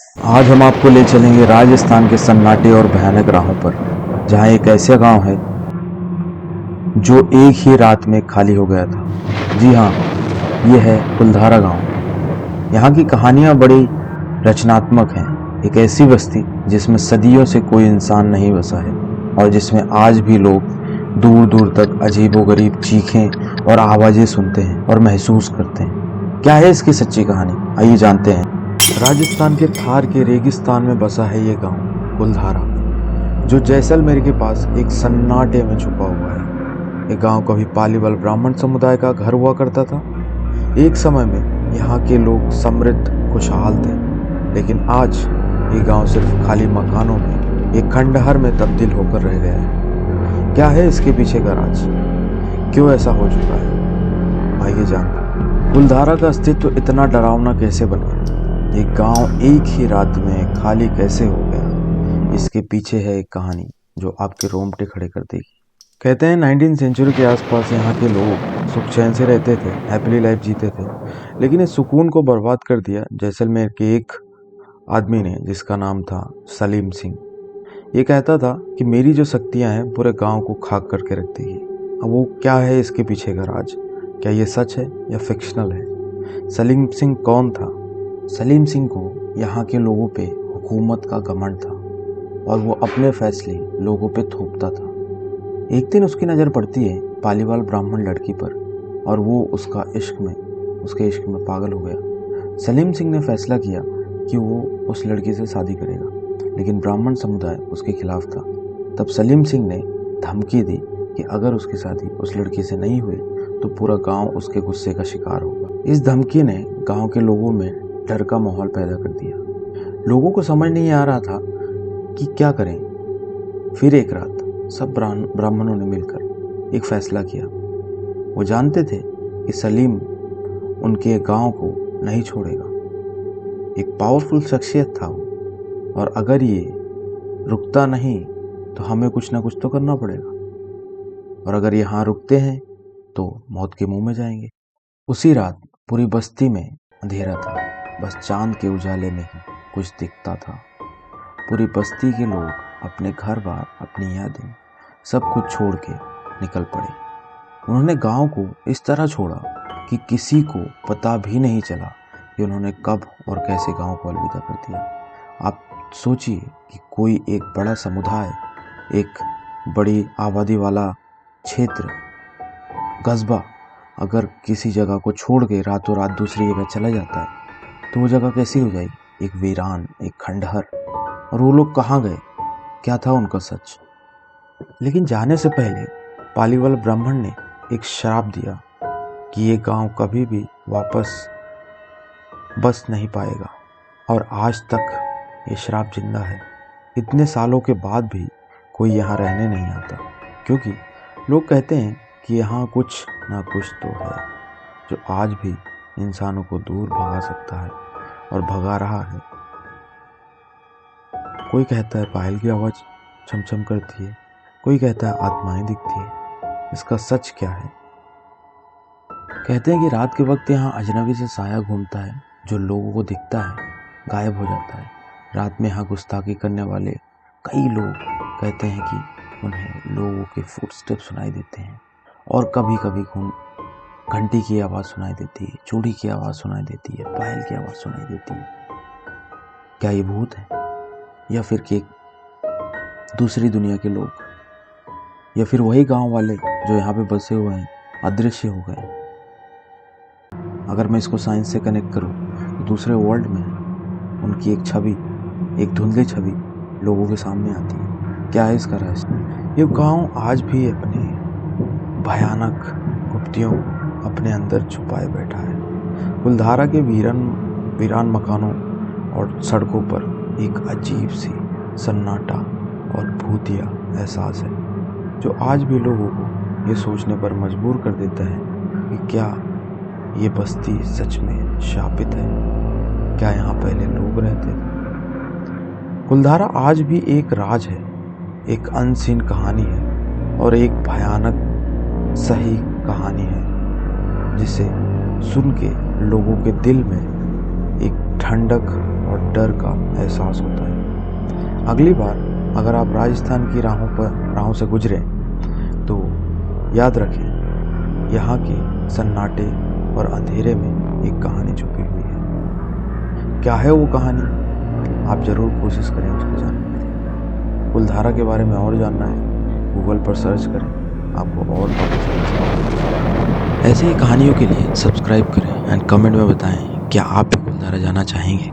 आज हम आपको ले चलेंगे राजस्थान के सन्नाटे और भयानक राहों पर, जहां एक ऐसा गांव है जो एक ही रात में खाली हो गया था। जी हाँ, ये है कुलधारा गांव। यहाँ की कहानियां बड़ी रचनात्मक हैं। एक ऐसी बस्ती जिसमें सदियों से कोई इंसान नहीं बसा है और जिसमें आज भी लोग दूर दूर तक अजीबोगरीब चीखें और आवाजें सुनते हैं और महसूस करते हैं। क्या है इसकी सच्ची कहानी, आइए जानते हैं। राजस्थान के थार के रेगिस्तान में बसा है ये गांव कुलधारा, जो जैसलमेर के पास एक सन्नाटे में छुपा हुआ है। ये गांव कभी पालीवाल ब्राह्मण समुदाय का घर हुआ करता था। एक समय में यहाँ के लोग समृद्ध खुशहाल थे, लेकिन आज ये गांव सिर्फ खाली मकानों में एक खंडहर में तब्दील होकर रह गया है। क्या है इसके पीछे का राज, क्यों ऐसा हो चुका है, आइए जानते हैं। कुलधारा का अस्तित्व इतना डरावना कैसे बन गया, ये गांव एक ही रात में खाली कैसे हो गया, इसके पीछे है एक कहानी जो आपके रोंगटे खड़े कर देगी। कहते हैं 19वीं सेंचुरी के आसपास यहाँ के लोग सुख चैन से रहते थे, हैप्पी लाइफ जीते थे, लेकिन इस सुकून को बर्बाद कर दिया जैसलमेर के एक आदमी ने, जिसका नाम था सलीम सिंह। ये कहता था कि मेरी जो शक्तियाँ हैं पूरे गांव को खाक करके रख देगी। अब वो क्या है इसके पीछे का राज, क्या ये सच है या फिक्शनल है? सलीम सिंह कौन था? सलीम सिंह को यहाँ के लोगों पे हुकूमत का घमंड था और वो अपने फैसले लोगों पे थोपता था। एक दिन उसकी नज़र पड़ती है पालीवाल ब्राह्मण लड़की पर और वो उसके इश्क में पागल हो गया। सलीम सिंह ने फैसला किया कि वो उस लड़की से शादी करेगा, लेकिन ब्राह्मण समुदाय उसके खिलाफ था। तब सलीम सिंह ने धमकी दी कि अगर उसकी शादी उस लड़की से नहीं हुई तो पूरा गांव उसके गुस्से का शिकार होगा। इस धमकी ने गांव के लोगों में डर का माहौल पैदा कर दिया। लोगों को समझ नहीं आ रहा था कि क्या करें। फिर एक रात सब ब्राह्मणों ने मिलकर एक फैसला किया। वो जानते थे कि सलीम उनके गांव को नहीं छोड़ेगा। एक पावरफुल शख्सियत था वो, और अगर ये रुकता नहीं तो हमें कुछ ना कुछ तो करना पड़ेगा, और अगर यहाँ रुकते हैं तो मौत के मुंह में जाएंगे। उसी रात पूरी बस्ती में अंधेरा था, बस चांद के उजाले में ही कुछ दिखता था। पूरी बस्ती के लोग अपने घर बार, अपनी यादें, सब कुछ छोड़ के निकल पड़े। उन्होंने गांव को इस तरह छोड़ा कि किसी को पता भी नहीं चला कि उन्होंने कब और कैसे गांव को अलविदा कर दिया। आप सोचिए कि कोई एक बड़ा समुदाय, एक बड़ी आबादी वाला क्षेत्र, कस्बा, अगर किसी जगह को छोड़ के रातों रात दूसरी जगह चला जाता है तो वो जगह कैसी हो जाएगी? एक वीरान, एक खंडहर। और वो लोग कहाँ गए, क्या था उनका सच? लेकिन जाने से पहले पालीवाल ब्राह्मण ने एक श्राप दिया कि ये गांव कभी भी वापस बस नहीं पाएगा, और आज तक ये श्राप जिंदा है। इतने सालों के बाद भी कोई यहाँ रहने नहीं आता, क्योंकि लोग कहते हैं कि यहाँ कुछ ना कुछ तो है जो आज भी इंसानों को दूर भगा सकता है और भगा रहा है। कोई कहता है पायल की आवाज़ छमछम करती है, कोई कहता है आत्माएं दिखती है। इसका सच क्या है? कहते हैं कि रात के वक्त यहाँ अजनबी से साया घूमता है, जो लोगों को दिखता है गायब हो जाता है। रात में यहाँ गुस्ताखी करने वाले कई लोग कहते हैं कि उन्हें लोगों के फुटस्टेप सुनाई देते हैं, और कभी कभी घंटी की आवाज़ सुनाई देती है, चूड़ी की आवाज़ सुनाई देती है, पायल की आवाज़ सुनाई देती है। क्या ये भूत है, या फिर कि दूसरी दुनिया के लोग, या फिर वही गांव वाले जो यहाँ पे बसे हुए हैं अदृश्य हो गए? अगर मैं इसको साइंस से कनेक्ट करूँ तो दूसरे वर्ल्ड में उनकी एक छवि, एक धुंधली छवि लोगों के सामने आती है। क्या है इसका रहस्य? ये गांव आज भी अपने भयानक गुप्तियों को अपने अंदर छुपाए बैठा है। कुलधारा के वीरान मकानों और सड़कों पर एक अजीब सी सन्नाटा और भूतिया एहसास है, जो आज भी लोगों को ये सोचने पर मजबूर कर देता है कि क्या ये बस्ती सच में शापित है? क्या यहाँ पहले लोग रहते थे? कुलधारा आज भी एक राज है, एक अनसीन कहानी है, और एक भयानक सही कहानी है, जिसे सुन के लोगों के दिल में एक ठंडक और डर का एहसास होता है। अगली बार अगर आप राजस्थान की राहों से गुजरें तो याद रखें, यहाँ के सन्नाटे और अंधेरे में एक कहानी छुपी हुई है। क्या है वो कहानी? आप ज़रूर कोशिश करें उसको जानने की। कुलधारा के बारे में और जानना है, गूगल पर सर्च करें, आपको और पता चलेगा। ऐसे ही कहानियों के लिए सब्सक्राइब करें एंड कमेंट में बताएं क्या आप भी कुलधारा जाना चाहेंगे।